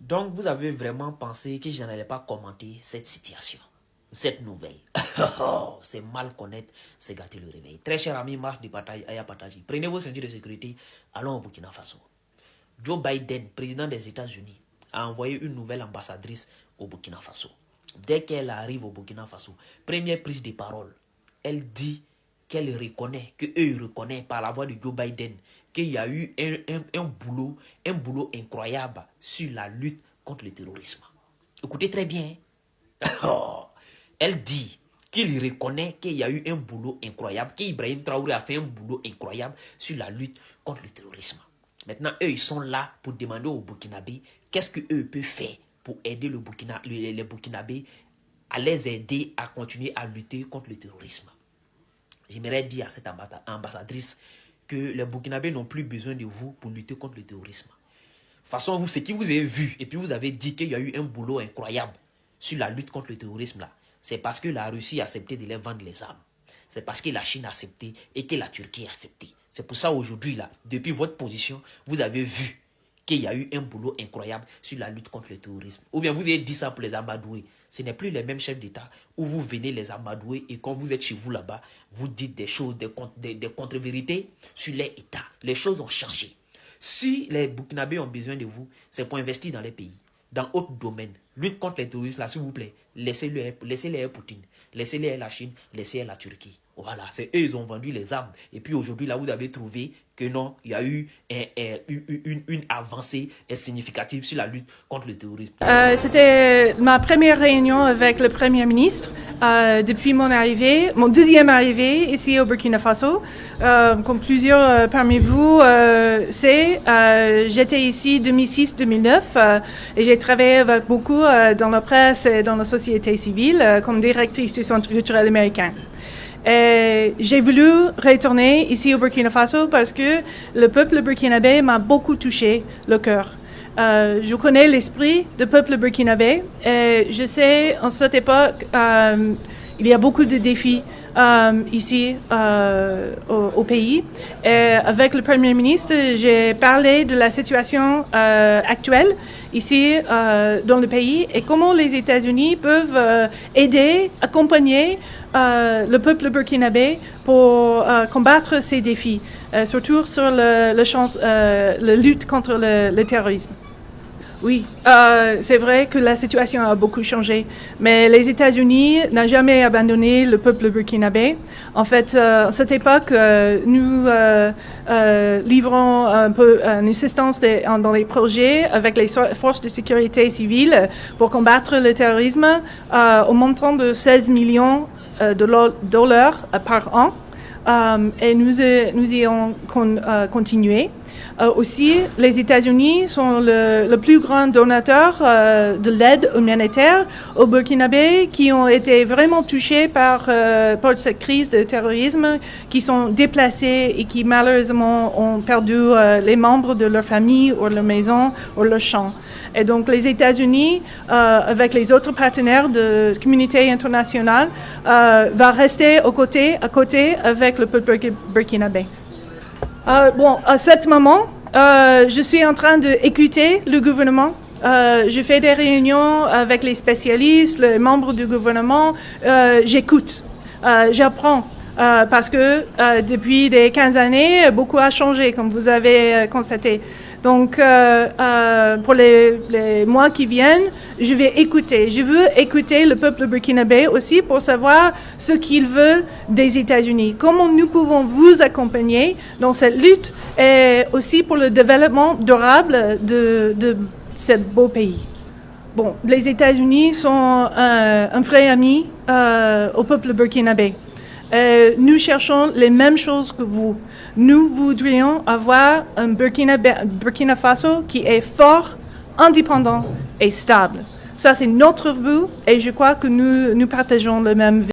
Donc, vous avez vraiment pensé que je n'allais pas commenter cette situation, cette nouvelle. C'est mal connaître, c'est gâter le réveil. Très cher ami, marche de bataille, Aya Pataji. Prenez vos ceintures de sécurité, allons au Burkina Faso. Joe Biden, président des États-Unis, a envoyé une nouvelle ambassadrice au Burkina Faso. Dès qu'elle arrive au Burkina Faso, première prise de parole, elle dit qu'elle reconnaît, qu'eux reconnaissent par la voix de Joe Biden qu'il y a eu un boulot incroyable sur la lutte contre le terrorisme. Écoutez très bien. Elle dit qu'il reconnaît qu'il y a eu un boulot incroyable, qu'Ibrahim Traoré a fait un boulot incroyable sur la lutte contre le terrorisme. Maintenant, eux, ils sont là pour demander aux Burkinabés qu'est-ce qu'eux peuvent faire pour aider les Burkinabés à les aider à continuer à lutter contre le terrorisme. J'aimerais dire à cette ambassadrice que les Burkinabés n'ont plus besoin de vous pour lutter contre le terrorisme. De toute façon, vous, ce qui vous avez vu, et puis vous avez dit qu'il y a eu un boulot incroyable sur la lutte contre le terrorisme, là, c'est parce que la Russie a accepté de les vendre les armes. C'est parce que la Chine a accepté et que la Turquie a accepté. C'est pour ça aujourd'hui, là, depuis votre position, vous avez vu qu'il y a eu un boulot incroyable sur la lutte contre le terrorisme. Ou bien vous avez dit ça pour les amadoués. Ce n'est plus les mêmes chefs d'État où vous venez les amadouer et quand vous êtes chez vous là-bas, vous dites des choses, des contre-vérités sur les États. Les choses ont changé. Si les Burkinabés ont besoin de vous, c'est pour investir dans les pays, dans d'autres domaines. Lutte contre les terroristes, là, s'il vous plaît, laissez-les Poutine, laissez-les la Chine, laissez-les la Turquie. Voilà, c'est eux, ils ont vendu les armes. Et puis aujourd'hui, là, vous avez trouvé que non, il y a eu une avancée significative sur la lutte contre le terrorisme. C'était ma première réunion avec le Premier ministre depuis mon deuxième arrivée ici au Burkina Faso. Comme plusieurs parmi vous j'étais ici 2006-2009 et j'ai travaillé avec beaucoup dans la presse et dans la société civile comme directrice du Centre culturel américain. Et j'ai voulu retourner ici au Burkina Faso parce que le peuple burkinabé m'a beaucoup touché le cœur. Je connais l'esprit du peuple burkinabé et je sais en cette époque il y a beaucoup de défis ici au pays. Et avec le Premier ministre, j'ai parlé de la situation actuelle ici dans le pays et comment les États-Unis peuvent aider, accompagner le peuple burkinabé pour combattre ces défis, surtout sur la lutte contre le terrorisme. Oui, c'est vrai que la situation a beaucoup changé, mais les États-Unis n'ont jamais abandonné le peuple burkinabé. En fait, à cette époque, nous livrons un peu une assistance dans les projets avec les forces de sécurité civile pour combattre le terrorisme au montant de 16 millions de dollars par an. Et nous y avons continué. Aussi, les États-Unis sont le plus grand donateur de l'aide humanitaire aux Burkinabés qui ont été vraiment touchés par cette crise de terrorisme, qui sont déplacés et qui malheureusement ont perdu les membres de leur famille ou leur maison ou leur champ. Et donc, les États-Unis, avec les autres partenaires de la communauté internationale, va rester à côté avec le peuple burkinabé. À ce moment, je suis en train d'écouter le gouvernement. Je fais des réunions avec les spécialistes, les membres du gouvernement. J'écoute, j'apprends. Parce que depuis des 15 années, beaucoup a changé, comme vous avez constaté. Donc, pour les mois qui viennent, je vais écouter. Je veux écouter le peuple burkinabé aussi pour savoir ce qu'ils veulent des États-Unis. Comment nous pouvons vous accompagner dans cette lutte et aussi pour le développement durable de ce beau pays. Bon, les États-Unis sont un vrai ami au peuple burkinabé. Nous cherchons les mêmes choses que vous. Nous voudrions avoir un Burkina Faso qui est fort, indépendant et stable. Ça, c'est notre vue et je crois que nous partageons le même